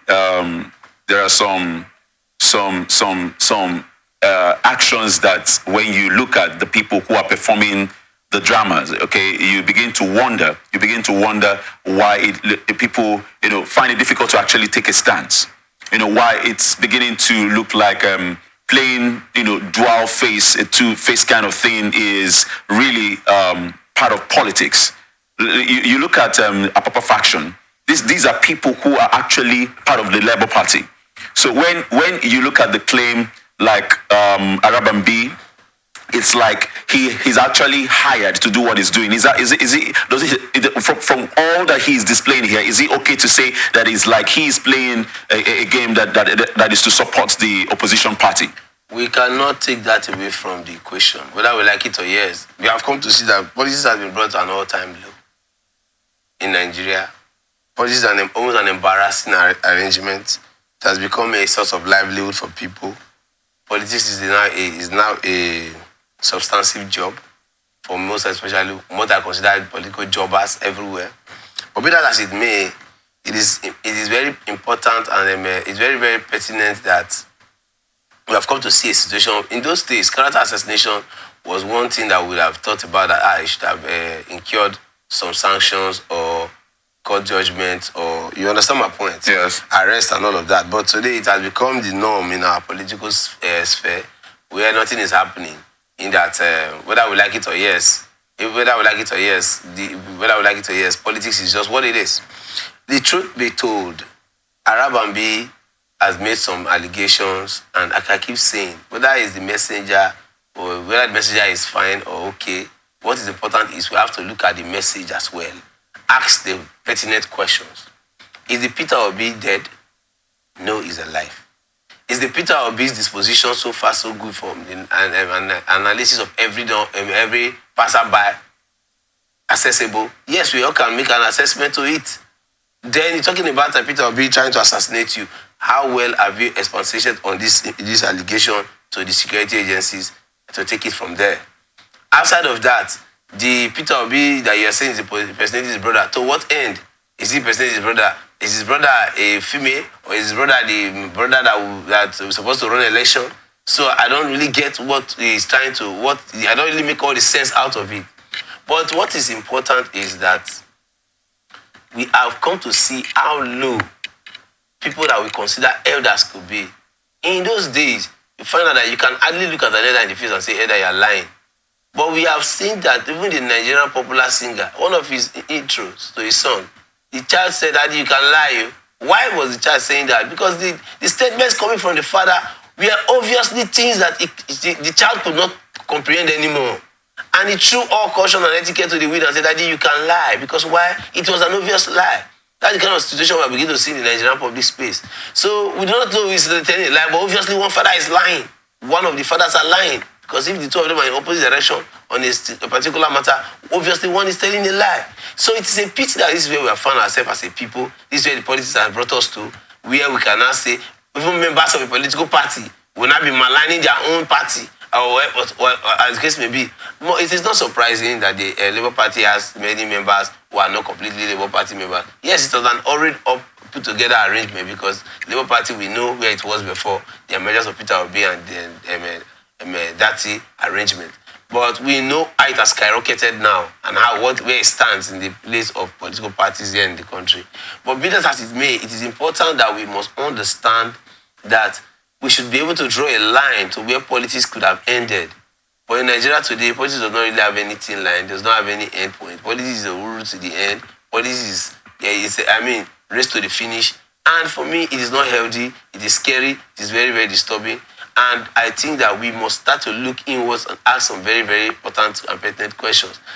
There are some actions that when you look at the people who are performing the dramas, okay, you begin to wonder. You begin to wonder why people, find it difficult to actually take a stance. Why it's beginning to look like playing, dual face, a two-face kind of thing is really part of politics. You look at Apapa faction. These are people who are actually part of the Labour Party. So when you look at the claim like Arabambi, it's like he's actually hired to do what he's doing. From all that he is displaying here, is it okay to say that he's like he's playing a game that is to support the opposition party? We cannot take that away from the equation, whether we like it or yes. We have come to see that politics has been brought to an all-time low in Nigeria. Politics is almost an embarrassing arrangement. It has become a source of livelihood for people. Politics is now a substantive job for most, especially what I consider political jobbers everywhere. But be that as it may, it is very important and it's very, very pertinent that we have come to see a situation. In those days, character assassination was one thing that we would have thought about, that it should have incurred some sanctions or court judgment, or you understand my point? Yes. Arrest and all of that. But today it has become the norm in our political sphere where nothing is happening. In that, whether we like it or yes, politics is just what it is. The truth be told, Arabambi has made some allegations, and I can keep saying, whether it's the messenger or whether the messenger is fine or okay, what is important is we have to look at the message as well. Ask the pertinent questions. Is the Peter Obi dead? No, he's alive. Is the Peter Obi's disposition so far so good from an analysis of every passerby accessible? Yes, we all can make an assessment to it. Then you're talking about Peter Obi trying to assassinate you. How well have you expatiated on this allegation to the security agencies to take it from there? Outside of that, the Peter Obi that you are saying is impersonating his brother, to what end? Is he impersonating his brother? Is his brother a female, or is his brother the brother that was supposed to run an election? So I don't really get what he's trying to, I don't really make all the sense out of it. But what is important is that we have come to see how low people that we consider elders could be. In those days, you find out that you can hardly look at an elder in the face and say, elder, you're lying. But we have seen that even the Nigerian popular singer, one of his intros to his song, the child said that you can lie. Why was the child saying that? Because the statements coming from the father were obviously things that the child could not comprehend anymore. And he threw all caution and etiquette to the wind and said, Daddy, you can lie. Because why? It was an obvious lie. That's the kind of situation we begin to see in the Nigerian public space. So we do not know who is telling a lie, but obviously one father is lying. One of the fathers are lying. Because if the two of them are in opposite direction on a particular matter, obviously one is telling a lie. So it is a pity that this is where we have found ourselves as a people. This is where the politics has brought us to, where we can now say, even members of a political party will not be maligning their own party, or as the case may be. It is not surprising that the Labour Party has many members who are not completely Labour Party members. Yes, it was an already put together arrangement, because Labour Party, we know where it was before the emergence of Peter Obi and that arrangement. But we know how it has skyrocketed now and where it stands in the place of political parties here in the country. But be that as it may, it is important that we must understand that we should be able to draw a line to where politics could have ended. But in Nigeria today, politics does not really have any thin line. Does not have any end point. Politics is a route to the end. Politics is, race to the finish. And for me, it is not healthy. It is scary. It is very, very disturbing. And I think that we must start to look inwards and ask some very, very important and pertinent questions.